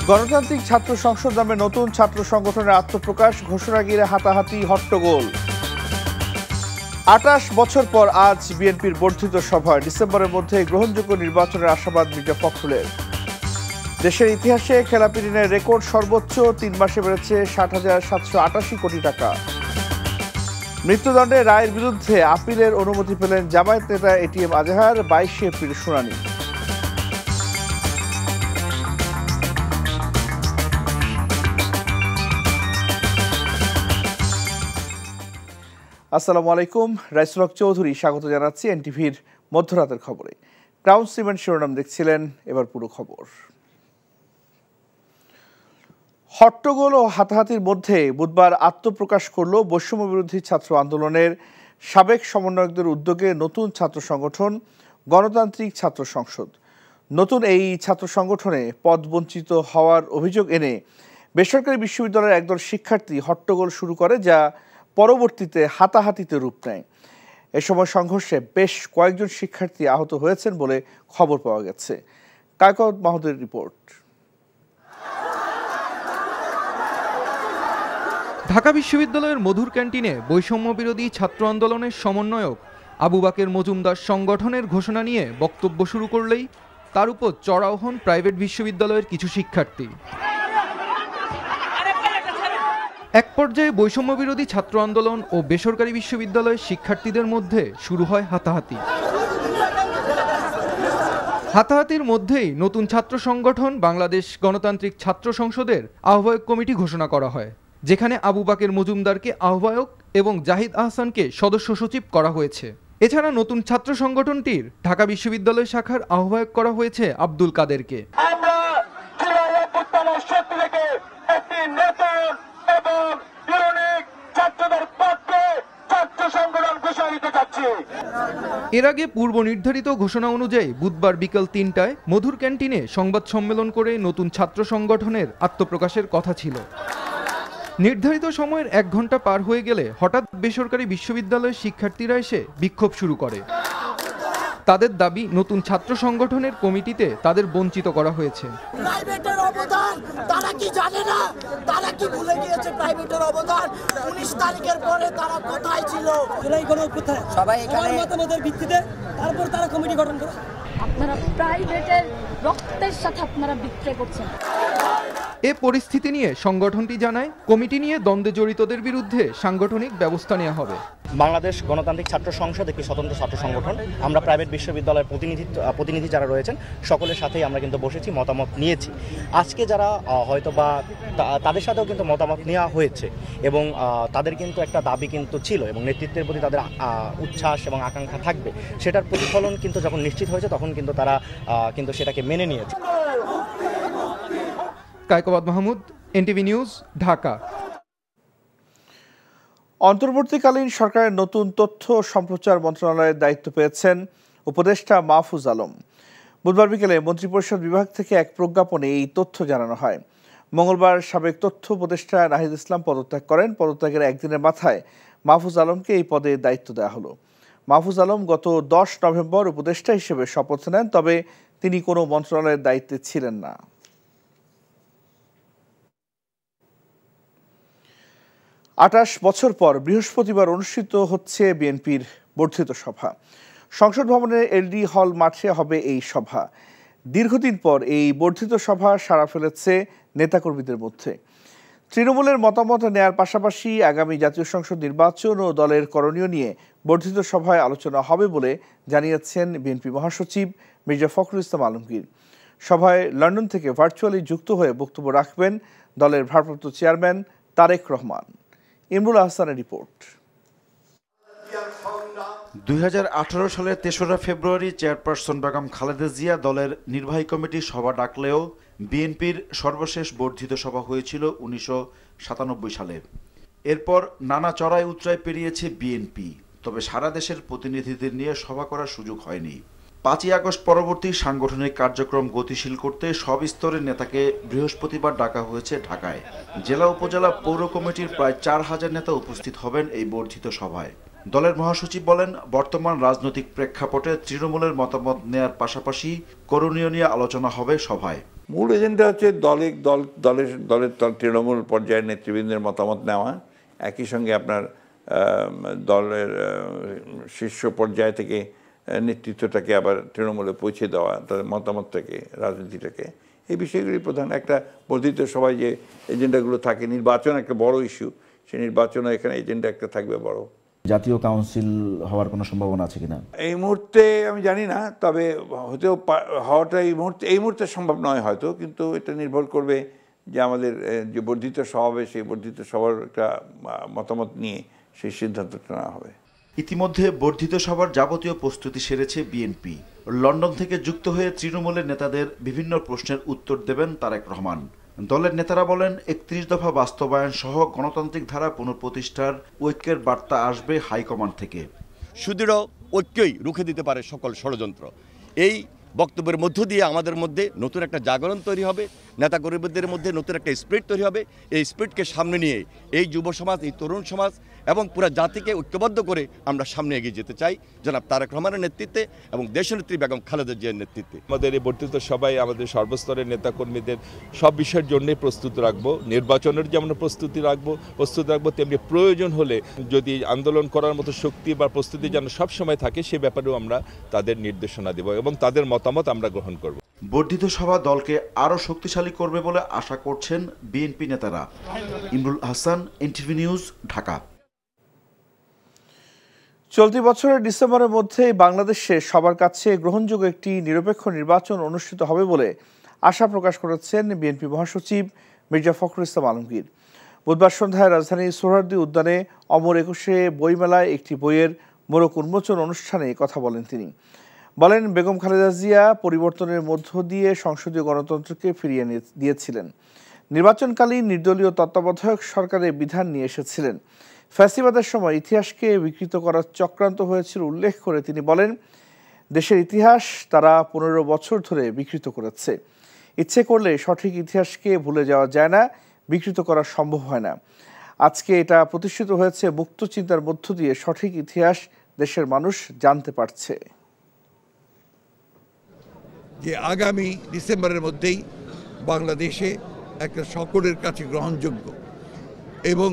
গণতান্ত্রিক ছাত্র সংসদ নামে নতুন ছাত্র সংগঠনের আত্মপ্রকাশ, ঘোষণা ঘিরে হাতাহাতি হট্টগোল। ২৮ বছর পর আজ বিএনপির বর্ধিত সভায় ডিসেম্বরের মধ্যে গ্রহণযোগ্য নির্বাচনের আশাবাদ মির্জা ফখরুলের। দেশের ইতিহাসে খেলাপি ঋণের রেকর্ড সর্বোচ্চ ৩ মাসে বেড়েছে ৬০,৭৮৮ কোটি টাকা। মৃত্যুদণ্ডের রায়ের বিরুদ্ধে আপিলের অনুমতি পেলেন জামায়াত নেতা এটিএম আজহার। ২২ এপ্রিল শুনানি। আসসালামু আলাইকুম, রাইসুল হক চৌধুরী স্বাগত জানাচ্ছি এনটিভির মধ্যরাতের খবরে। ক্রাউন সিমেন্ট শিরোনাম দেখছিলেন, এবার পুরো খবর। হট্টগোল ও হাতাহাতির মধ্যে বুধবার আত্মপ্রকাশ করল বৈষম্য বিরোধী ছাত্র আন্দোলনের সাবেক সমন্বয়কদের উদ্যোগে নতুন ছাত্র সংগঠন গণতান্ত্রিক ছাত্র সংসদ। নতুন এই ছাত্র সংগঠনে পদবঞ্চিত হওয়ার অভিযোগ এনে বেসরকারি বিশ্ববিদ্যালয়ের একদল শিক্ষার্থী হট্টগোল শুরু করে, যা পরবর্তীতে হাতাহাতিতে রূপ নেয়। এ সময় সংঘর্ষে বেশ কয়েকজন শিক্ষার্থী আহত হয়েছেন বলে খবর পাওয়া গেছে। কায়কোবাদ মাহমুদের রিপোর্ট। ঢাকা বিশ্ববিদ্যালয়ের মধুর ক্যান্টিনে বৈষম্য বিরোধী ছাত্র আন্দোলনের সমন্বয়ক আবু বাকের মজুমদার সংগঠনের ঘোষণা নিয়ে বক্তব্য শুরু করলেই তার উপর চড়াও হন প্রাইভেট বিশ্ববিদ্যালয়ের কিছু শিক্ষার্থী। এক পর্যায়ে বৈষম্য বিরোধী ছাত্র আন্দোলন ও বেসরকারি বিশ্ববিদ্যালয়ের শিক্ষার্থীদের মধ্যে শুরু হয় হাতাহাতি। হাতাহাতির মধ্যেই নতুন ছাত্র সংগঠন বাংলাদেশ গণতান্ত্রিক ছাত্র সংসদের আহ্বায়ক কমিটি ঘোষণা করা হয়, যেখানে আবু বাকের মজুমদারকে আহ্বায়ক এবং জাহিদ আহসানকে সদস্য সচিব করা হয়েছে। এছাড়া নতুন ছাত্র সংগঠনটির ঢাকা বিশ্ববিদ্যালয় শাখার আহ্বায়ক করা হয়েছে আব্দুল কাদেরকে। এর আগে পূর্ব নির্ধারিত ঘোষণা অনুযায়ী বুধবার বিকেল ৩টায় মধুর ক্যান্টিনে সংবাদ সম্মেলন করে নতুন ছাত্র সংগঠনের আত্মপ্রকাশের কথা ছিল। নির্ধারিত সময়ের ১ ঘন্টা পার হয়ে গেলে হঠাৎ বেসরকারি বিশ্ববিদ্যালয়ের শিক্ষার্থীরা এসে বিক্ষোভ শুরু করে। তাদের দাবি, নতুন ছাত্র সংগঠনের কমিটিতে তাদের বঞ্চিত করা হয়েছে। প্রাইভেটের অবদান তারা কি জানে না? তারা কি ভুলে গিয়েছে প্রাইভেটের অবদান? ১৯ তারিখের পরে তারা কোথায় ছিল? সবাই এখানে মতামতের ভিত্তিতে তারপর তারা কমিটি গঠন করে। আপনারা প্রাইভেটের রক্তের সাথে আপনারা বিক্রয় করছেন। এ পরিস্থিতি নিয়ে সংগঠনটি জানায়, কমিটি নিয়ে দ্বন্দ্বে জড়িতদের বিরুদ্ধে সাংগঠনিক ব্যবস্থা নেওয়া হবে। বাংলাদেশ গণতান্ত্রিক ছাত্র সংসদ একটি স্বতন্ত্র ছাত্র সংগঠন। আমরা প্রাইভেট বিশ্ববিদ্যালয়ের প্রতিনিধি যারা রয়েছেন সকলের সাথেই আমরা কিন্তু বসেছি, মতামত নিয়েছি। আজকে যারা হয়তো বা তাদের সাথেও কিন্তু মতামত নেওয়া হয়েছে এবং তাদের কিন্তু একটা দাবি কিন্তু ছিল এবং নেতৃত্বের প্রতি তাদের উচ্ছ্বাস এবং আকাঙ্ক্ষা থাকবে, সেটার প্রতিফলন কিন্তু যখন নিশ্চিত হয়েছে তখন কিন্তু তারা কিন্তু সেটাকে মেনে নিয়েছে। Kaikobad Mahmud, NTV news, Dhaka. অন্তর্বর্তীকালীন সরকারের নতুন তথ্য সম্প্রচার মন্ত্রণালয়ের দায়িত্ব পেয়েছেন উপদেষ্টা মাহফুজ আলম। বুধবার বিকেলে মন্ত্রিপরিষদ বিভাগ থেকে এক প্রজ্ঞাপনে এই তথ্য জানানো হয়। মঙ্গলবার সাবেক তথ্য উপদেষ্টা নাহিদ ইসলাম পদত্যাগ করেন। পদত্যাগের একদিনের মাথায় মাহফুজ আলমকে এই পদে দায়িত্ব দেওয়া হলো। মাহফুজ আলম গত ১০ নভেম্বর উপদেষ্টা হিসেবে শপথ নেন, তবে তিনি কোনো মন্ত্রণালয়ের দায়িত্বে ছিলেন না। ২৮ বছর পর বৃহস্পতিবার অনুষ্ঠিত হচ্ছে বিএনপির বর্ধিত সভা। সংসদ ভবনের এলডি হল মাঠে হবে এই সভা। দীর্ঘদিন পর এই বর্ধিত সভা সাড়া ফেলেছে নেতাকর্মীদের মধ্যে। তৃণমূলের মতামত নেয়ার পাশাপাশি আগামী জাতীয় সংসদ নির্বাচন ও দলের করণীয় নিয়ে বর্ধিত সভায় আলোচনা হবে বলে জানিয়েছেন বিএনপি মহাসচিব মির্জা ফখরুল ইসলাম আলমগীর। সভায় লন্ডন থেকে ভার্চুয়ালি যুক্ত হয়ে বক্তব্য রাখবেন দলের ভারপ্রাপ্ত চেয়ারম্যান তারেক রহমান। ইমরুল আহসানের রিপোর্ট। ২০১৮ সালের ৩রা ফেব্রুয়ারি চেয়ারপারসন বেগম খালেদা জিয়া দলের নির্বাহী কমিটির সভা ডাকলেও বিএনপির সর্বশেষ বর্ধিত সভা হয়েছিল ১৯৯৭ সালে। এরপর নানা চড়াই উতরাই পেরিয়েছে বিএনপি, তবে সারা দেশের প্রতিনিধিদের নিয়ে সভা করার সুযোগ হয়নি। ৫ই আগস্ট পরবর্তী সাংগঠনিক কার্যক্রম গতিশীল করতে সব স্তরের নেতাকে বৃহস্পতিবার ডাকা হয়েছে ঢাকায়। জেলা উপজেলা পৌর কমিটির প্রায় ৪,০০০ নেতা উপস্থিত হবেন এই বর্ধিত সভায়। দলের মহাসচিব বলেন, বর্তমান রাজনৈতিক প্রেক্ষাপটে তৃণমূলের মতামত নেয়ার পাশাপাশি করণীয় নিয়ে আলোচনা হবে সভায়। মূল এজেন্ডা হচ্ছে দলের তৃণমূল পর্যায়ের নেতৃবৃন্দের মতামত নেওয়া, একই সঙ্গে আপনার দলের শীর্ষ পর্যায় থেকে নেতৃত্বটাকে আবার তৃণমূলে পৌঁছে দেওয়া, তাদের মতামতটাকে, রাজনীতিটাকে, এই বিষয়গুলি প্রধান। একটা বর্ধিত সভায় যে এজেন্ডাগুলো থাকে, নির্বাচন একটা বড় ইস্যু, সেই নির্বাচনও এখানে এজেন্ডা একটা থাকবে বড়। জাতীয় কাউন্সিল হওয়ার কোনো সম্ভাবনা আছে কিনা এই মুহূর্তে আমি জানি না, তবে হতেও হওয়াটা এই মুহূর্তে সম্ভব নয় হয়তো, কিন্তু এটা নির্ভর করবে যে আমাদের যে বর্ধিত সভা হবে, সেই বর্ধিত সভার একটা মতামত নিয়ে সেই সিদ্ধান্তটা নেওয়া হবে। ইতিমধ্যে বর্ধিত সভার যাবতীয় প্রস্তুতি সেরেছে বিএনপি। লন্ডন থেকে যুক্ত হয়ে তৃণমূলের নেতাদের বিভিন্ন প্রশ্নের উত্তর দেবেন তারেক রহমান। দলের নেতারা বলেন ৩১ দফা বাস্তবায়ন সহ গণতান্ত্রিক ধারা পুনঃপ্রতিষ্ঠার ঐক্যের বার্তা আসবে হাইকমান্ড থেকে। সুদৃঢ় ঐক্যই রুখে দিতে পারে সকল ষড়যন্ত্র। এই বক্তব্যের মধ্য দিয়ে আমাদের মধ্যে নতুন একটা জাগরণ তৈরি হবে, নেতাকর্মীদের মধ্যে নতুন একটা স্পিরিট তৈরি হবে। এই স্পিরিটকে সামনে নিয়ে এই যুব সমাজ, এই তরুণ সমাজ এবং পুরো জাতিকে ঐক্যবদ্ধ করে আমরা সামনে এগিয়ে যেতে চাই জনাব তারেক রহমানের নেতৃত্বে এবং দেশনেত্রী বেগম খালেদা জিয়ার নেতৃত্বে। আমাদের এই বর্ধিত সভায় আমাদের সর্বস্তরের নেতাকর্মীদের সব বিষয়ের জন্যই প্রস্তুত রাখবো। নির্বাচনের যেমন প্রস্তুত রাখবো, তেমনি প্রয়োজন হলে যদি আন্দোলন করার মতো শক্তি বা প্রস্তুতি যেন সবসময় থাকে, সে ব্যাপারেও আমরা তাদের নির্দেশনা দেব এবং তাদের মতামত আমরা গ্রহণ করব। বর্ধিত সভা দলকে আরও শক্তিশালী করবে বলে আশা করছেন বিএনপি নেতারা। Imrul Hasan, NTV news, Dhaka. চলতি বছরের ডিসেম্বরের মধ্যে বাংলাদেশে সবার কাছে গ্রহণযোগ্য একটি নিরপেক্ষ নির্বাচন অনুষ্ঠিত হবে বলে আশা প্রকাশ করেছেন বিএনপি মহাসচিব মির্জা ফখরুল ইসলাম আলমগীর। বুধবার সন্ধ্যায় রাজধানীর সোহরাওয়ার্দী উদ্যানে অমর একুশে বইমেলায় একটি বইয়ের মোড়ক উন্মোচন অনুষ্ঠানে কথা বলেন তিনি। বলেন, বেগম খালেদা জিয়া পরিবর্তনের মধ্য দিয়ে সংসদীয় গণতন্ত্রকে ফিরিয়ে দিয়েছিলেন। নির্বাচনকালীন নির্দলীয় তত্ত্বাবধায়ক সরকারের বিধান নিয়ে এসেছিলেন। ফ্যাসিবাদের সময় ইতিহাসকে বিকৃত করার চক্রান্ত হয়েছিল উল্লেখ করে তিনি বলেন, দেশের ইতিহাস তারা ১৫ বছর ধরে বিকৃত করেছে। ইচ্ছে করলে সঠিক ইতিহাসকে ভুলে যাওয়া যায় না, বিকৃত করা সম্ভব হয় না। আজকে এটা প্রতিষ্ঠিত হয়েছে মুক্ত চিন্তার মধ্য দিয়ে সঠিক ইতিহাস দেশের মানুষ জানতে পারছে। যে আগামী ডিসেম্বরের মধ্যেই বাংলাদেশে একটা সকলের কাছে গ্রহণযোগ্য এবং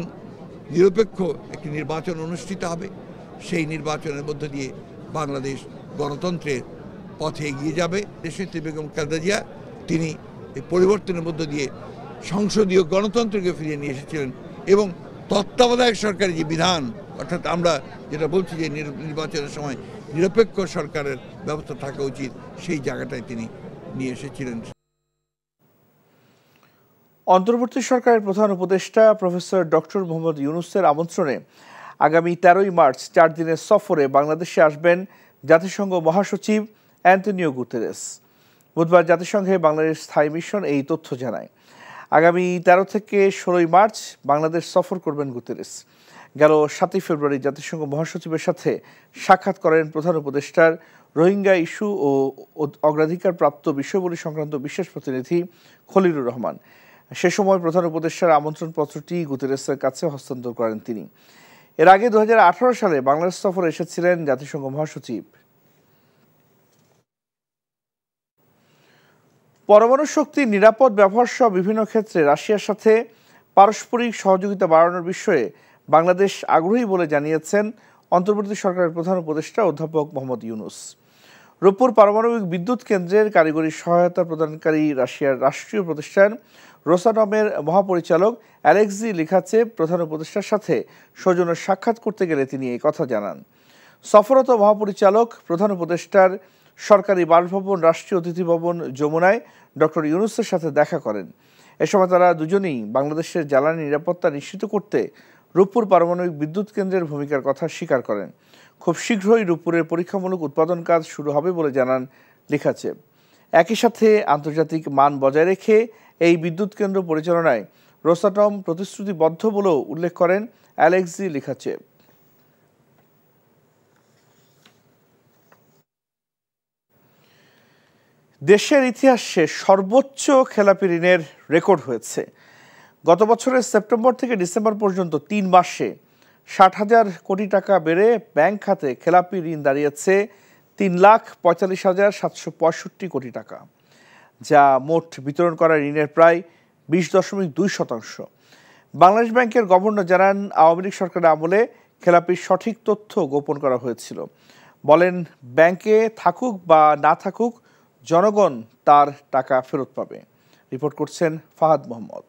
নিরপেক্ষ একটি নির্বাচন অনুষ্ঠিত হবে। সেই নির্বাচনের মধ্য দিয়ে বাংলাদেশ গণতন্ত্রের পথে এগিয়ে যাবে। দেশনেত্রী বেগম খালেদা জিয়া তিনি এই পরিবর্তনের মধ্য দিয়ে সংসদীয় গণতন্ত্রকে ফিরিয়ে নিয়ে এসেছিলেন এবং তত্ত্বাবধায়ক সরকারের যে বিধান, অর্থাৎ আমরা যেটা বলছি যে নির্বাচনের সময় নিরপেক্ষ সরকারের ব্যবস্থা থাকা উচিত, সেই জায়গাটায় তিনি নিয়ে এসেছিলেন। অন্তর্বর্তী সরকারের প্রধান উপদেষ্টা প্রফেসর ডক্টর মোহাম্মদ ইউনূসের আমন্ত্রণে আগামী 13ই মার্চ 4 দিনের সফরে বাংলাদেশে আসবেন জাতিসংঘ মহাসচিব অ্যান্টনিও গুতেরেস। বুধবার জাতিসংঘে বাংলাদেশ স্থায়ী মিশন এই তথ্য জানায়। আগামী 13 থেকে 16ই মার্চ বাংলাদেশ সফর করবেন গুতেরেস। গেল 7ই ফেব্রুয়ারি জাতিসংঘ মহাসচিবের সাথে সাক্ষাৎ করেন প্রধান উপদেষ্টার রোহিঙ্গা ইস্যু ও অগ্রাধিকারপ্রাপ্ত বিষয়গুলি সংক্রান্ত বিশেষ প্রতিনিধি খলিলুর রহমান। সে সময় প্রধান উপদেষ্টার আমন্ত্রণপত্রটি গুতেরেসের কাছে হস্তান্তর করেন তিনি। এর আগে 2018 সালে বাংলাদেশ সফরে এসেছিলেন জাতিসংঘ মহাসচিব। পরমাণু শক্তির নিরাপদ ব্যবহার সহ বিভিন্ন ক্ষেত্রে রাশিয়ার সাথে পারস্পরিক সহযোগিতা বাড়ানোর বিষয়ে বাংলাদেশ আগ্রহী বলে জানিয়েছেন অন্তর্বর্তী সরকারের প্রধান উপদেষ্টা অধ্যাপক মোহাম্মদ ইউনূস। রূপপুর পারমাণবিক বিদ্যুৎ কেন্দ্রের কারিগরি সহায়তা প্রদানকারী রাশিয়ার রাষ্ট্রীয় প্রতিষ্ঠান রোসাটমের মহাপরিচালক অ্যালেক্সি লিখাচেভ প্রধান উপদেষ্টার সাথে সৌজন্য সাক্ষাৎ করতে গেলে তিনি এই কথা জানান। সফররত মহাপরিচালক প্রধান উপদেষ্টার সরকারি বাসভবন রাষ্ট্রীয় অতিথি ভবন যমুনায় ডক্টর ইউনূসের সাথে দেখা করেন। এ সময় তারা দুজনেই বাংলাদেশের জ্বালানি নিরাপত্তা নিশ্চিত করতে রূপপুর পারমাণবিক বিদ্যুৎ কেন্দ্রের ভূমিকার কথা স্বীকার করেন। খুব শীঘ্রই রূপপুরের পরীক্ষামূলক উৎপাদন কাজ শুরু হবে বলে জানান লিখাচেভ। একই সাথে আন্তর্জাতিক মান বজায় রেখে এই বিদ্যুৎ কেন্দ্র পরিচালনায় রোসাটম প্রতিশ্রুতিবদ্ধ বলেও উল্লেখ করেন অ্যালেক্সি লিখাচেভ। দেশের ইতিহাসে সর্বোচ্চ খেলাপি ঋণের রেকর্ড হয়েছে। গত বছরের সেপ্টেম্বর থেকে ডিসেম্বর পর্যন্ত 3 মাসে 60,000 কোটি টাকা বেড়ে ব্যাংক খাতে খেলাপি ঋণ দাঁড়িয়েছে 3,45,765 কোটি টাকা। যা মোট বিতরণ করা ঋণের প্রায় 20.2%। বাংলাদেশ ব্যাংকের গভর্নর জানান, আওয়ামী লীগ সরকারের আমলে খেলাপির সঠিক তথ্য গোপন করা হয়েছিল। বলেন, ব্যাংকে থাকুক বা না থাকুক জনগণ তার টাকা ফেরত পাবে। রিপোর্ট করছেন ফাহাদ মোহাম্মদ।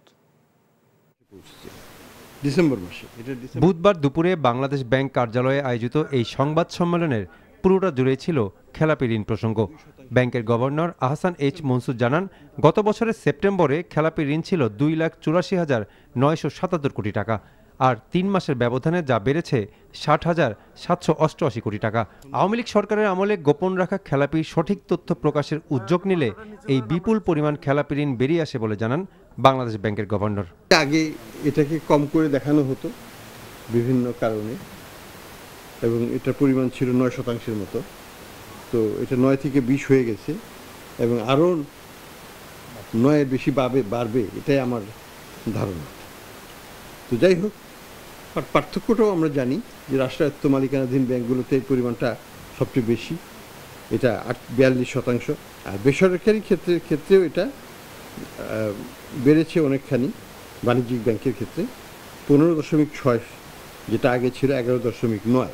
বুধবার দুপুরে বাংলাদেশ ব্যাংক কার্যালয়ে আয়োজিত এই সংবাদ সম্মেলনের পুরোটা জুড়ে ছিল খেলাপি ঋণ প্রসঙ্গ। ব্যাংকের গভর্নর আহসান এইচ মনসুর জানান, গত বছরের সেপ্টেম্বরে খেলাপি ঋণ ছিল 2,84,977 কোটি টাকা, আর 3 মাসের ব্যবধানে যা বেড়েছে 60,788 কোটি টাকা। আওয়ামী লীগ সরকারের আমলে গোপন রাখা খেলাপির সঠিক তথ্য প্রকাশের উদ্যোগ নিলে এই বিপুল পরিমাণ খেলাপি ঋণ বেরিয়ে আসে বলে জানান বাংলাদেশ ব্যাংকের গভর্নর। আগে এটাকে কম করে দেখানো হতো বিভিন্ন কারণে, এবং এটার পরিমাণ ছিল 9% মতো, তো এটা 9 থেকে 20 হয়ে গেছে এবং আরও 9-এর বেশি বাড়বে, এটাই আমার ধারণা। তো যাই হোক, পার্থক্যটাও আমরা জানি যে রাষ্ট্রায়ত্ত মালিকানাধীন ব্যাংকগুলোতে এই পরিমাণটা সবচেয়ে বেশি, এটা 42%, আর বেসরকারি ক্ষেত্রেও এটা বেড়েছে অনেকখানি। বাণিজ্যিক ব্যাংকের ক্ষেত্রে 15.6, যেটা আগে ছিল 11.9।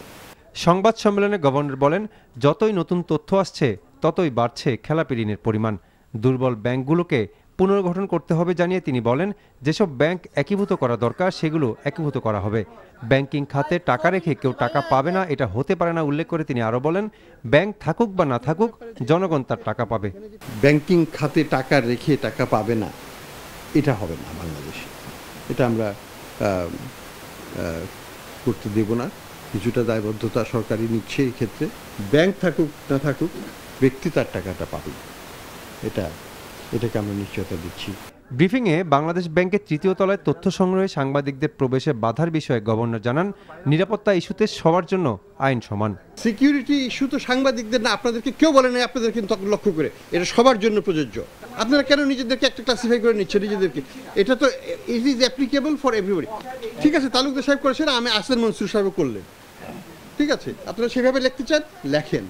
সংবাদ সম্মেলনে গভর্নর বলেন, যতই নতুন তথ্য আসছে ততই বাড়ছে খেলাপি ঋণের পরিমাণ। দুর্বল ব্যাংকগুলোকে পুনর্গঠন করতে হবে জানিয়ে তিনি বলেন, যেসব ব্যাংক একীভূত করা দরকার সেগুলো একীভূত করা হবে। ব্যাংকিং খাতে টাকা রেখে কেউ টাকা পাবে না, এটা হতে পারে না উল্লেখ করে তিনি আরও বলেন, ব্যাংক থাকুক বা না থাকুক জনগণ তার টাকা পাবে। ব্যাংকিং খাতে টাকা রেখে টাকা পাবে না, এটা হবে না বাংলাদেশে। এটা আমরা করতে দেব না। কিছুটা দায়বদ্ধতা সরকারি নিচ্ছে এই ক্ষেত্রে। ব্যাংক থাকুক না থাকুক ব্যক্তি তার টাকাটা পাবে, এটাকে আমরা নিশ্চয়তা দিচ্ছি। ব্রিফিংয়ে বাংলাদেশ ব্যাংকের 3য় তলায় তথ্য সংগ্রহে সাংবাদিকদের প্রবেশে বাধার বিষয়ে গভর্নর জানান, নিরাপত্তা ইস্যুতে সবার জন্য আইন সমান। সিকিউরিটি ইস্যু তো সাংবাদিকদের না, আপনাদেরকে কেউ বলে নাই আপনাদের কিন্তু লক্ষ্য করে, এটা সবার জন্য প্রযোজ্য। আপনারা কেন নিজেদেরকে একটা ক্লাসিফাই করে নিচ্ছেন নিজেদেরকে? এটা তো it is applicable for everybody. ঠিক আছে, তালুকদার সাহেব করেছেন, আমি আহসান মনসুর সাহেব করলেন, ঠিক আছে, আপনারা সেভাবে লিখতে চান লেখেন।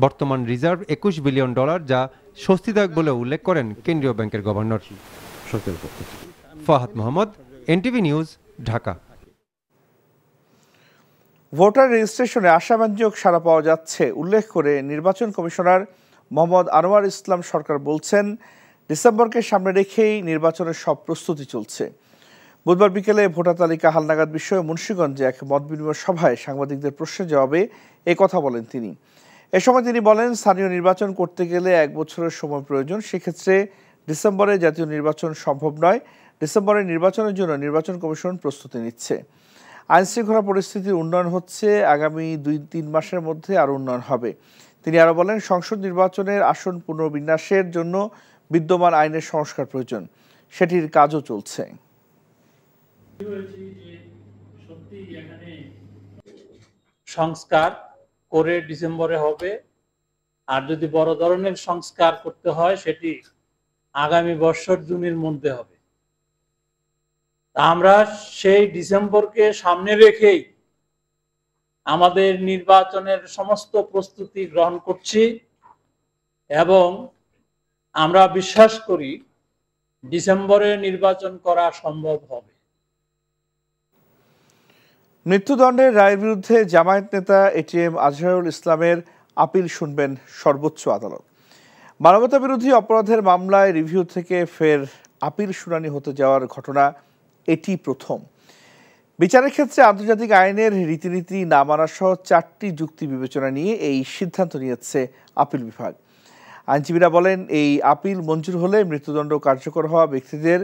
বর্তমান রিজার্ভ $21 বিলিয়ন, যা স্বস্তিদায়ক বলে উল্লেখ করেন কেন্দ্রীয় ব্যাংকের governor. Fahad Mohammad, NTV news, Dhaka. Voter রেজিস্ট্রেশনে আশাব্যঞ্জক সাড়া পাওয়া যাচ্ছে উল্লেখ করে নির্বাচন কমিশনার মোহাম্মদ আনোয়ার ইসলাম সরকার বলছেন, ডিসেম্বরকে সামনে রেখেই নির্বাচনের সব প্রস্তুতি চলছে। বুধবার বিকেলে ভোটার তালিকা হালনাগাদ বিষয়ে মুন্সিগঞ্জে এক মতবিনিময় সভায় সাংবাদিকদের প্রশ্নের জবাবে এ কথা বলেন তিনি। এ সময় তিনি বলেন, স্থানীয় নির্বাচন করতে গেলে 1 বছরের সময় প্রয়োজন, সেক্ষেত্রে ডিসেম্বরে জাতীয় নির্বাচন সম্ভব নয়। ডিসেম্বরে নির্বাচনের জন্য নির্বাচন কমিশন প্রস্তুতি নিচ্ছে। আইনশৃঙ্খলা পরিস্থিতির উন্নয়ন হচ্ছে, আগামী 2-3 মাসের মধ্যে আরও উন্নয়ন হবে। তিনি আরও বলেন, সংসদ নির্বাচনের আসন পুনর্বিন্যাসের জন্য বিদ্যমান আইনের সংস্কার প্রয়োজন, সেটির কাজও চলছে। সংস্কার করে ডিসেম্বরে হবে, আর যদি বড় ধরনের সংস্কার করতে হয় সেটি আগামী বছর জুনের মধ্যে হবে। আমরা সেই ডিসেম্বরকে সামনে রেখেই আমাদের নির্বাচনের সমস্ত প্রস্তুতি গ্রহণ করছি এবং আমরা বিশ্বাস করি ডিসেম্বরে নির্বাচন করা সম্ভব হবে। মৃত্যুদণ্ডের রায়ের বিরুদ্ধে জামায়াত নেতা এটিএম আজহারুল ইসলামের আপিল শুনবেন সর্বোচ্চ আদালত। মানবতা বিরোধী অপরাধের মামলায় রিভিউ থেকে ফের আপিল শুনানি হতে যাওয়ার ঘটনা এটি প্রথম। বিচারের ক্ষেত্রে আন্তর্জাতিক আইনের রীতিনীতি না মানা সহ 4টি যুক্তি বিবেচনা নিয়ে এই সিদ্ধান্ত নিয়েছে আপিল বিভাগ। আইনজীবীরা বলেন, এই আপিল মঞ্জুর হলে মৃত্যুদণ্ড কার্যকর হওয়া ব্যক্তিদের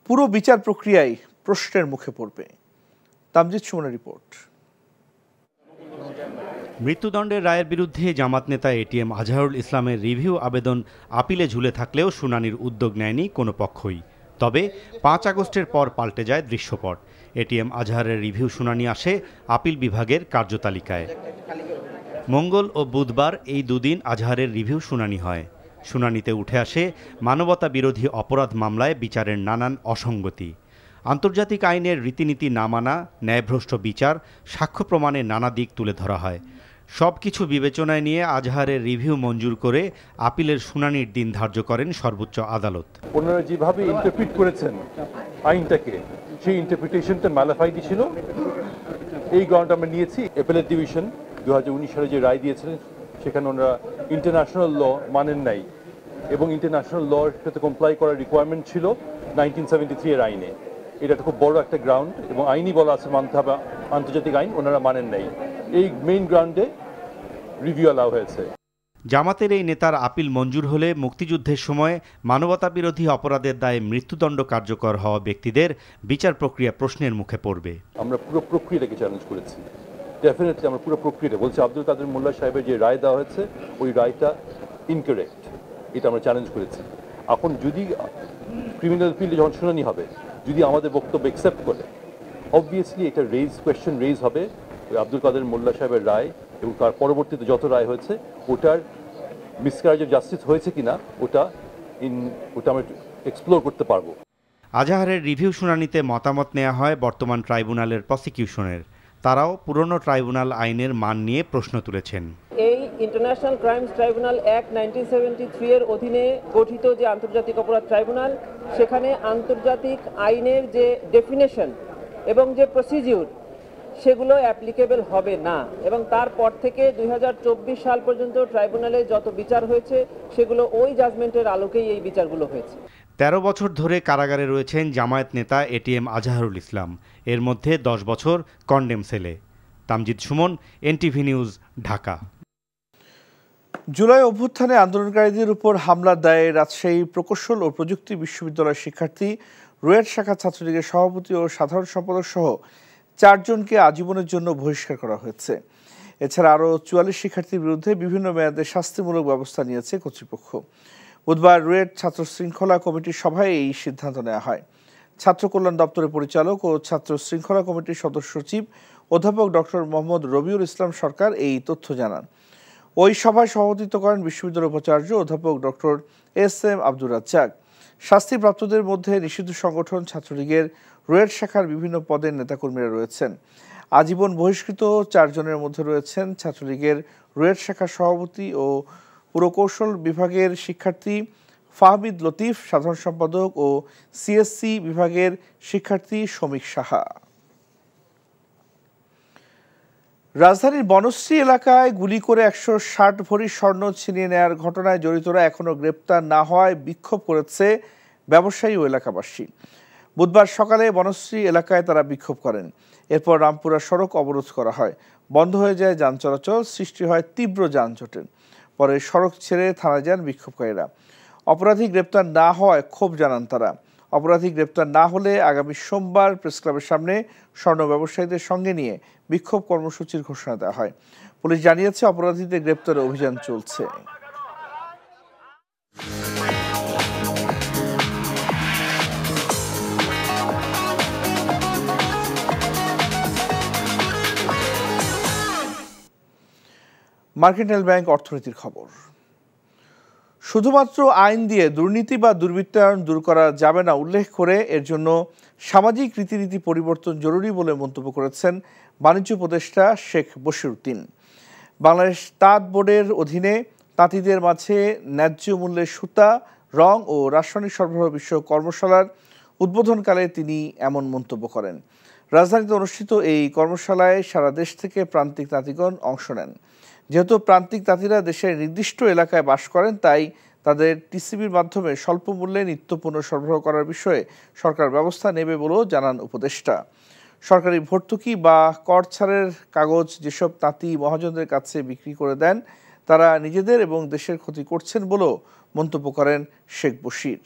পুরো বিচার প্রক্রিয়ায় প্রশ্নের মুখে পড়বে। তামজিদ সুমনের রিপোর্ট। মৃত্যুদণ্ডের রায়ের বিরুদ্ধে জামাত নেতা এটিএম আজহারুল ইসলামের রিভিউ আবেদন আপিলে ঝুলে থাকলেও শুনানির উদ্যোগ নেয়নি কোনো পক্ষই। তবে 5 আগস্টের পর পাল্টে যায় দৃশ্যপট। এটিএম আজহারের রিভিউ শুনানি আসে আপিল বিভাগের কার্যতালিকায়। মঙ্গল ও বুধবার এই দুদিন আজহারের রিভিউ শুনানি হয়। শুনানিতে উঠে আসে মানবতা বিরোধী অপরাধ মামলায় বিচারের নানান অসঙ্গতি, আন্তর্জাতিক আইনের রীতিনীতি না মানা, ন্যায়ভ্রষ্ট বিচার, সাক্ষ্য প্রমাণের নানা দিক তুলে ধরা হয়। সবকিছু বিবেচনায় নিয়ে আজহারের রিভিউ মঞ্জুর করে আপিলের শুনানির দিন ধার্য করেন সর্বোচ্চ আদালত। ওনারা যেভাবে ইন্টারপ্রিট করেছেন আইনটাকে, সেই ইন্টারপ্রিটেশনটা ম্যালাফাইডি ছিল। এই গ্রাউন্ড আমরা নিয়েছি। অ্যাপেলেট ডিভিশন 2019 সালে যে রায় দিয়েছিলেন সেখানে ওনারা ইন্টারন্যাশনাল ল মানেন নাই এবং ইন্টারন্যাশনাল লর সাথে কমপ্লাই করার রিকোয়ারমেন্ট ছিল 1973 এর আইনে। এটা খুব বড় একটা গ্রাউন্ড এবং আইনই বলা আছে মানতে হবে আন্তর্জাতিক আইন, ওনারা মানেন নাই। এই মেইন গ্রাউন্ডে রিভিউ অ্যালাউ হয়েছে। জামাতের এই নেতার আপিল মঞ্জুর হলে মুক্তিযুদ্ধের সময় মানবতাবিরোধী অপরাধের দায়ে মৃত্যুদণ্ড কার্যকর হওয়া ব্যক্তিদের বিচার প্রক্রিয়া প্রশ্নের মুখে পড়বে। আমরা পুরো প্রক্রিয়াটাকে চ্যালেঞ্জ করেছি। ডেফিনেটলি আমরা পুরো প্রক্রিয়াটা বলছি। আব্দুল কাদের মোল্লা সাহেবের যে রায় দেওয়া হয়েছে ওই রায়টা ইনকারেক্ট, এটা আমরা চ্যালেঞ্জ করেছি। এখন যদি ক্রিমিনাল ফিল্ডে যখন শুনানি হবে, যদি আমাদের বক্তব্য অ্যাকসেপ্ট করে, অবভিয়াসলি এটা কোয়েশ্চেন রেজ হবে আব্দুল কাদের মোল্লা সাহেবের রায় এবং তার পরবর্তীতে যত রায় হয়েছে ওটার মিসক্যারেজ অফ জাস্টিস হয়েছে কিনা ওটা আমরা এক্সপ্লোর করতে পারবো। আজহারের রিভিউ শুনানিতে মতামত নেওয়া হয় বর্তমান ট্রাইব্যুনালের প্রসিকিউশনের। তারাও পুরনো ট্রাইব্যুনাল আইনের মান নিয়ে প্রশ্ন তুলেছেন। এই ইন্টারন্যাশনাল ক্রাইমস ট্রাইব্যুনাল অ্যাক্ট 1973 এর অধীনে গঠিত যে আন্তর্জাতিক অপরাধ ট্রাইব্যুনাল, সেখানে আন্তর্জাতিক আইনের যে ডেফিনেশন এবং যে প্রসিডিউর সেগুলো অ্যাপ্লিকেবল হবে না এবং তারপর থেকে 2024 সাল পর্যন্ত ট্রাইব্যুনালে যত বিচার হয়েছে সেগুলো ওই জাজমেন্টের আলোকেই এই বিচারগুলো হয়েছে। 13 বছর ধরে কারাগারে রয়েছেন জামায়াত নেতা এটিএম আজহারুল ইসলাম, এর মধ্যে 10 বছর কন্ডেম সেলে। Tamjid Sumon, NTV news, Dhaka. July অভ্যুত্থানে আন্দোলনকারীদের উপর হামলার দায়ে রাজশাহী প্রকৌশল ও প্রযুক্তি বিশ্ববিদ্যালয়ের শিক্ষার্থী, রুয়েট শাখা ছাত্রলীগের সভাপতি ও সাধারণ সম্পাদক সহ 4 জনকে আজীবনের জন্য বহিষ্কার করা হয়েছে। এছাড়া আরও 44 শিক্ষার্থীর বিরুদ্ধে বিভিন্ন মেয়াদে শাস্তিমূলক ব্যবস্থা নিয়েছে কর্তৃপক্ষ। বুধবার রুয়েট ছাত্র শৃঙ্খলা কমিটির সভায় এই সিদ্ধান্ত নেওয়া হয়। ছাত্র কল্যাণ দপ্তরের পরিচালক ও ছাত্র শৃঙ্খলা কমিটির সদস্য সচিব অধ্যাপক ডক্টর মোহাম্মদ রবিউল ইসলাম সরকার এই তথ্য জানান। ওই সভায় সভাপতিত্ব করেন বিশ্ববিদ্যালয়ের উপাচার্য অধ্যাপক ডক্টর এস.এম. আব্দুর রাজ্জাক। শাস্তিপ্রাপ্তদের মধ্যে নিষিদ্ধ সংগঠন ছাত্রলীগের রুয়েট শাখার বিভিন্ন পদের নেতাকর্মীরা রয়েছেন। আজীবন বহিষ্কৃত 4 জনের মধ্যে রয়েছেন ছাত্রলীগের রুয়েট শাখার সভাপতি ও পুরকৌশল বিভাগের শিক্ষার্থী ফাহমিদ লতিফ, সাধারণ সম্পাদক ও সিএসসি বিভাগের শিক্ষার্থী শমিক সাহা। রাজধানীর বনশ্রী এলাকায় গুলি করে 160 ভরি স্বর্ণ ছিনিয়ে নেওয়ার ঘটনায় জড়িতরা এখনও গ্রেপ্তার না হওয়ায় বিক্ষোভ করেছে ব্যবসায়ী ও এলাকাবাসী। বুধবার সকালে বনশ্রী এলাকায় তারা বিক্ষোভ করেন। এরপর রামপুরা সড়ক অবরোধ করা হয়, বন্ধ হয়ে যায় যান চলাচল, সৃষ্টি হয় তীব্র যানজটের। পরে সড়ক ছেড়ে থানায় যান বিক্ষোভকারীরা। অপরাধী গ্রেপ্তার না হওয়ায় ক্ষোভ জানান তারা। অপরাধী গ্রেপ্তার না হলে আগামী সোমবার প্রেসক্লাবের সামনে স্বর্ণ ব্যবসায়ীদের সঙ্গে নিয়ে বিক্ষোভ কর্মসূচির ঘোষণা দেওয়া হয়। পুলিশ জানিয়েছে অপরাধীদের গ্রেপ্তারের অভিযান চলছে। মার্কেন্টাইল ব্যাংক অর্থনীতির খবর। শুধুমাত্র আইন দিয়ে দুর্নীতি বা দুর্বৃত্তায়ন দূর করা যাবে না উল্লেখ করে এর জন্য সামাজিক রীতিনীতি পরিবর্তন জরুরি বলে মন্তব্য করেছেন বাণিজ্য উপদেষ্টা শেখ বশিরউদ্দিন। বাংলাদেশ তাঁত বোর্ডের অধীনে তাঁতিদের মাঝে ন্যায্য মূল্যে সুতা, রং ও রাসায়নিক সরবরাহ বিষয়ক কর্মশালার উদ্বোধনকালে তিনি এমন মন্তব্য করেন। রাজধানীতে অনুষ্ঠিত এই কর্মশালায় সারা দেশ থেকে প্রান্তিক তাঁতিগণ অংশ নেন। যেহেতু প্রান্তিক তাঁতিরা দেশের নির্দিষ্ট এলাকায় বাস করেন, তাই তাদের টিসিবির মাধ্যমে স্বল্প মূল্যে নিত্যপণ্য সরবরাহ করার বিষয়ে সরকার ব্যবস্থা নেবে বলেও জানান উপদেষ্টা। সরকারি ভর্তুকি বা কর ছাড়ের কাগজ যেসব তাঁতি মহাজনদের কাছে বিক্রি করে দেন, তারা নিজেদের এবং দেশের ক্ষতি করছেন বলেও মন্তব্য করেন শেখ বশির।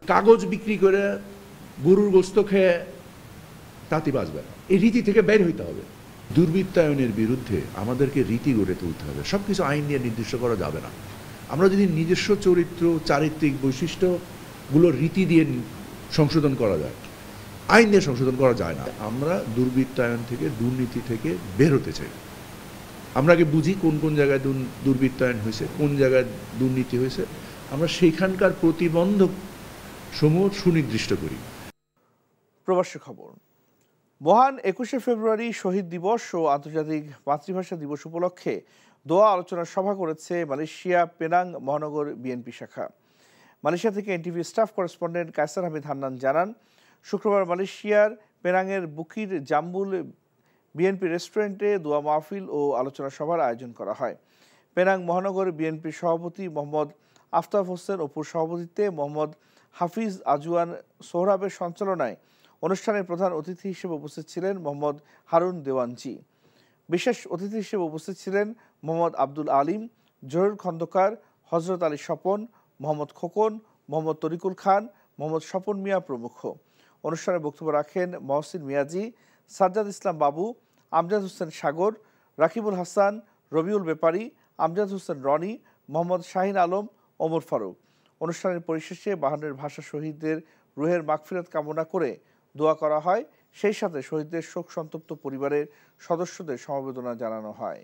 কাগজ বিক্রি করে গরুর গোস্ত খেয়ে তাঁতি বাঁচবে না, এই রীতি থেকে বের হইতে হবে। দুর্বৃত্তায়নের বিরুদ্ধে আমাদেরকে রীতি গড়ে তুলতে হবে। সবকিছু আইন দিয়ে নির্দিষ্ট করা যাবে না। আমরা যদি নিজস্ব চরিত্র, চারিত্রিক বৈশিষ্ট্যগুলো রীতি দিয়ে সংশোধন করা যায়, আইন দিয়ে সংশোধন করা যায় না। আমরা দুর্বৃত্তায়ন থেকে, দুর্নীতি থেকে বের হতে চাই। আমরা আগে বুঝি কোন কোন জায়গায় দুর্বৃত্তায়ন হয়েছে, কোন জায়গায় দুর্নীতি হয়েছে। আমরা সেইখানকার প্রতিবন্ধক সমূহ সুনির্দিষ্ট করি। প্রবাসী খবর। মহান 21শে ফেব্রুয়ারি শহীদ দিবস ও আন্তর্জাতিক মাতৃভাষা দিবস উপলক্ষে দোয়া আলোচনা সভা করেছে মালয়েশিয়া পেনাং মহানগর বিএনপি শাখা। মালয়েশিয়া থেকে NTV staff correspondent Kaiser Hamid Hannan জানান, শুক্রবার মালয়েশিয়ার পেনাংয়ের বুকির জাম্বুল বিএনপি রেস্টুরেন্টে দোয়া মাহফিল ও আলোচনা সভার আয়োজন করা হয়। পেনাং মহানগর বিএনপির সভাপতি মোহাম্মদ আফতাব হোসেন অপুর সভাপতিত্বে মোহাম্মদ হাফিজ আজওয়ান সোহরাবের সঞ্চালনায় অনুষ্ঠানের প্রধান অতিথি হিসেবে উপস্থিত ছিলেন মোহাম্মদ হারুন দেওয়ানজি। বিশেষ অতিথি হিসেবে উপস্থিত ছিলেন মোহাম্মদ আব্দুল আলিম, জহির খন্দকার, হজরত আলী স্বপন, মোহাম্মদ খোকন, মোহাম্মদ তরিকুল খান, মোহাম্মদ স্বপন মিয়া প্রমুখ। অনুষ্ঠানে বক্তব্য রাখেন মহসিন মিয়াজি, সাজ্জাদ ইসলাম বাবু, আমজাদ হোসেন সাগর, রাকিবুল হাসান, রবিউল ব্যাপারী, আমজাদ হোসেন রনি, মোহাম্মদ শাহিন আলম, ওমর ফারুক। অনুষ্ঠানের পরিশেষে বাহান্নের ভাষা শহীদদের রুহের মাগফিরাত কামনা করে দোয়া করা হয়। সেই সাথে শহীদদের শোক সন্তপ্ত পরিবারের সদস্যদের সমবেদনা জানানো হয়।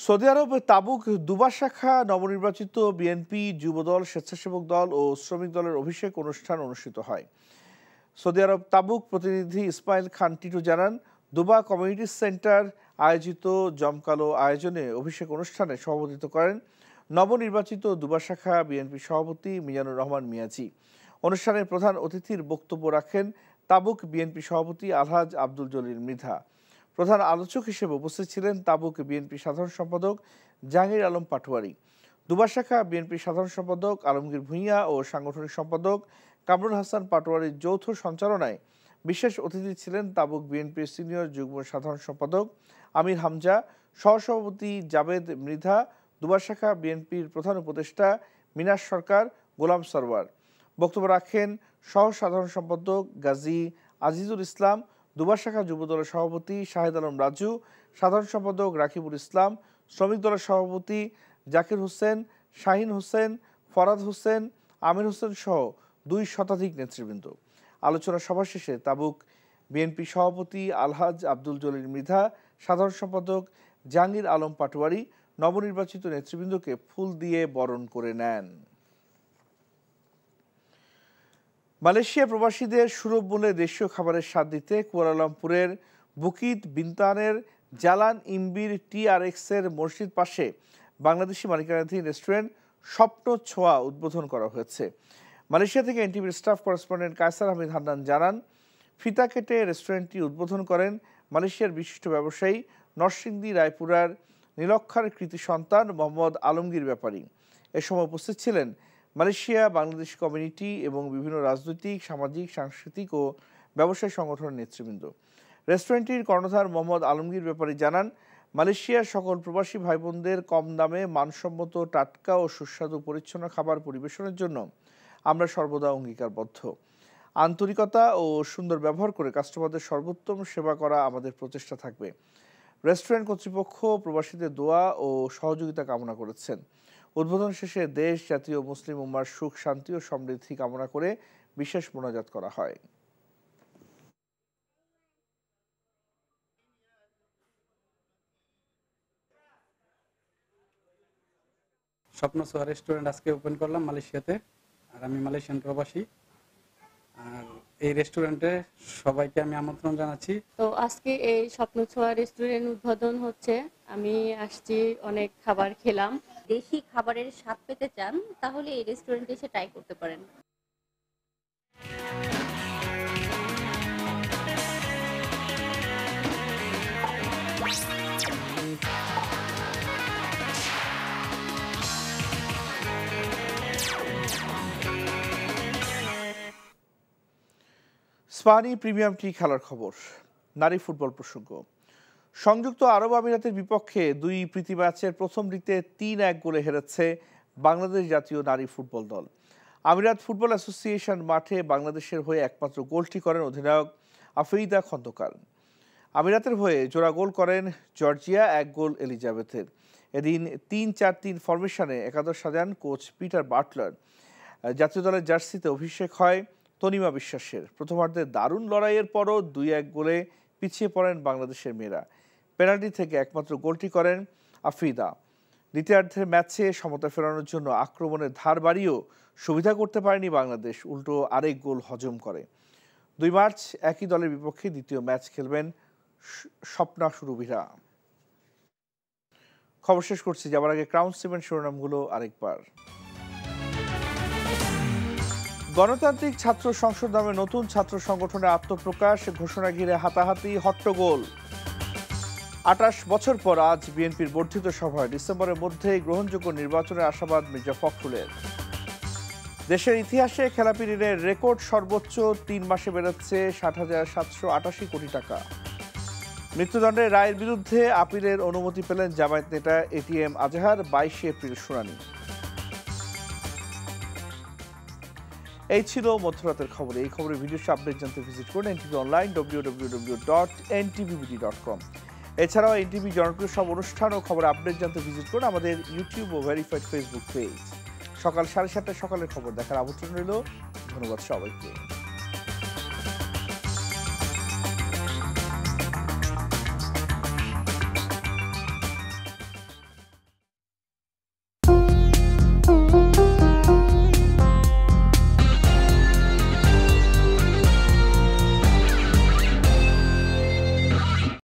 সৌদি আরবের তাবুক দুবা শাখা নবনির্বাচিত বিএনপি, যুবদল, স্বেচ্ছাসেবক দল ও শ্রমিক দলের অভিষেক অনুষ্ঠান অনুষ্ঠিত হয়। সৌদি আরব তাবুক প্রতিনিধি ইসমাইল খান টিটু জানান, দুবা কমিউনিটি সেন্টার আয়োজিত জমকালো আয়োজনে অভিষেক অনুষ্ঠানে সভাপতিত্ব করেন নবনির্বাচিত দুবা শাখা বিএনপি সভাপতি মিজানুর রহমান মিয়াজি। অনুষ্ঠানের প্রধান অতিথির বক্তব্য রাখেন তাবুক বিএনপি সভাপতি আলহাজ আব্দুল জলিল মৃধা। প্রধান আলোচক হিসেবে উপস্থিত ছিলেন তাবুক বিএনপি সাধারণ সম্পাদক জাহাঙ্গীর আলম পাটোয়ারি, দুবা শাখা বিএনপি সাধারণ সম্পাদক আলমগীর ভূঁইয়া ও সাংগঠনিক সম্পাদক কামরুল হাসান পাটোয়ারির যৌথ সঞ্চালনায় বিশেষ অতিথি ছিলেন তাবুক বিএনপির সিনিয়র যুগ্ম সাধারণ সম্পাদক আমির হামজা, সহসভাপতি জাবেদ মৃধা, দুবা শাখা বিএনপির প্রধান উপদেষ্টা মিনাস সরকার, গোলাম সরওয়ার। বক্তব্য রাখেন সহ সাধারণ সম্পাদক গাজী আজিজুল ইসলাম, দুবা শাখা যুবদলের সভাপতি শাহেদ আলম রাজু, সাধারণ সম্পাদক রাকিবুল ইসলাম, শ্রমিক দলের সভাপতি জাকির হোসেন, শাহিন হোসেন, ফরাদ হোসেন, আমির হোসেন সহ 2 শতাধিক নেতৃবৃন্দ। আলোচনা সভা শেষে তাবুক বিএনপি সভাপতি আলহাজ আব্দুল জলিল মৃধা, সাধারণ সম্পাদক জাহাঙ্গীর আলম পাটোয়ারি নবনির্বাচিত নেতৃবৃন্দকে ফুল দিয়ে বরণ করে নেন। মালয়েশিয়া প্রবাসীদের সুলভ মূল্যে দেশীয় খাবারের স্বাদ দিতে কুয়ালালামপুরের বুকিত বিনতানের জালান ইম্বির TRX-এর মসজিদ পাশে বাংলাদেশি মালিকানাধীন রেস্টুরেন্ট স্বপ্ন ছোঁয়া উদ্বোধন করা হয়েছে। মালয়েশিয়া থেকে এনটিভির স্টাফ করেসপন্ডেন্ট কায়সার হামিদ হান্নান জানান, ফিতা কেটে রেস্টুরেন্টটি উদ্বোধন করেন মালয়েশিয়ার বিশিষ্ট ব্যবসায়ী নরসিংদী রায়পুরার নীলক্ষার কৃতি সন্তান মোহাম্মদ আলমগীর ব্যাপারী। এ সময় উপস্থিত ছিলেন মালয়েশিয়া বাংলাদেশ কমিউনিটি এবং বিভিন্ন রাজনৈতিক, সামাজিক, সাংস্কৃতিক ও ব্যবসায়ী সংগঠনের নেতৃবৃন্দ। রেস্টুরেন্টটির কর্ণধার মোহাম্মদ আলমগীর ব্যাপারী জানান, মালয়েশিয়ার সকল প্রবাসী ভাই বোনদের কম দামে মানসম্মত, টাটকা ও সুস্বাদু পরিচ্ছন্ন খাবার পরিবেশনের জন্য আমরা সর্বদা অঙ্গীকারবদ্ধ। আন্তরিকতা ও সুন্দর ব্যবহার করে কাস্টমারদের সর্বোত্তম সেবা করা আমাদের প্রচেষ্টা থাকবে। রেস্টুরেন্ট কর্তৃপক্ষ প্রবাসীদের দোয়া ও সহযোগিতা কামনা করেছেন। উদ্বোধন শেষে দেশ, জাতীয় মুসলিম উম্মার সুখ, শান্তি ও সমৃদ্ধি কামনা করে বিশেষ মোনাজাত করা হয়। স্বপ্ন ছোঁয়া রেস্টুরেন্ট আজকে ওপেন করলাম মালয়েশিয়াতে, আর আমি মালয়েশিয়ান প্রবাসী। আর এই রেস্টুরেন্টে সবাইকে আমি আমন্ত্রণ জানাচ্ছি। তো আজকে এই স্বপ্ন ছোঁয়া রেস্টুরেন্ট উদ্বোধন হচ্ছে, আমি আসছি, অনেক খাবার খেলাম। দেশি খাবারের স্বাদ পেতে চান তাহলে এই রেস্টুরেন্টে এসে ট্রাই করতে পারেন। স্পানি প্রিমিয়াম টি খেলার খবর। নারী ফুটবল প্রসঙ্গ। সংযুক্ত আরব আমিরাতের বিপক্ষে 2 প্রীতি ম্যাচের প্রথম দিকে 3-1 গোলে হেরেছে বাংলাদেশ জাতীয় নারী ফুটবল দল। আমিরাত ফুটবল অ্যাসোসিয়েশন মাঠে বাংলাদেশের হয়ে একমাত্র গোলটি করেন অধিনায়ক আফেইদা খন্দকার। আমিরাতের হয়ে জোড়া গোল করেন জর্জিয়া, 1 গোল এলিজাবেথের। এদিন 3-4-3 ফরমেশনে একাদশ সাজান কোচ পিটার বাটলার। জাতীয় দলের জার্সিতে অভিষেক হয় তনিমা বিশ্বাসের। প্রথমার্ধে দারুণ লড়াইয়ের পরও 2-1 গোলে পিছিয়ে পড়েন বাংলাদেশের মেয়েরা। পেনাল্টি থেকে একমাত্র গোলটি করেন আফিদা। দ্বিতীয়ার্ধের ম্যাচে সমতা ফেরানোর জন্য আক্রমণের ধার বাড়িয়েও সুবিধা করতে পারেনি বাংলাদেশ, উল্টো আরেক গোল হজম করে। 2 মার্চ একই দলের বিপক্ষে দ্বিতীয় ম্যাচ খেলবেন স্বপ্না সুরভিরা। খবর শেষ করছি, যাবার আগে ক্রাউন 7 শিরোনামগুলো আরেকবার। গণতান্ত্রিক ছাত্র সংসদ নামে নতুন ছাত্র সংগঠনের আত্মপ্রকাশ ঘোষণা ঘিরে হাতাহাতি, হট্টগোল। 28 বছর পর আজ বিএনপির বর্ধিত সভায় ডিসেম্বরের মধ্যেই গ্রহণযোগ্য নির্বাচনের আশাবাদ মির্জা ফখরুলের। দেশের ইতিহাসে খেলাপি ঋণের রেকর্ড সর্বোচ্চ 3 মাসে বেড়েছে 60,788 কোটি টাকা। মৃত্যুদণ্ডের রায়ের বিরুদ্ধে আপিলের অনুমতি পেলেন জামায়াত নেতা এটিএম আজহার, 22 এপ্রিল শুনানি। এই ছিল মধ্যরাতের খবর। এই খবরের ভিডিও আপডেট জানতে ভিজিট করুন এনটিভি অনলাইন www.ntv.com। এছাড়াও এনটিভি জনপ্রিয় সব অনুষ্ঠান ও খবর আপডেট জানতে ভিজিট করুন আমাদের ইউটিউব ও ভেরিফাইড ফেসবুক পেজ। সকাল 7:30 সকালের খবর দেখার আমন্ত্রণ রইল। ধন্যবাদ সবাইকে।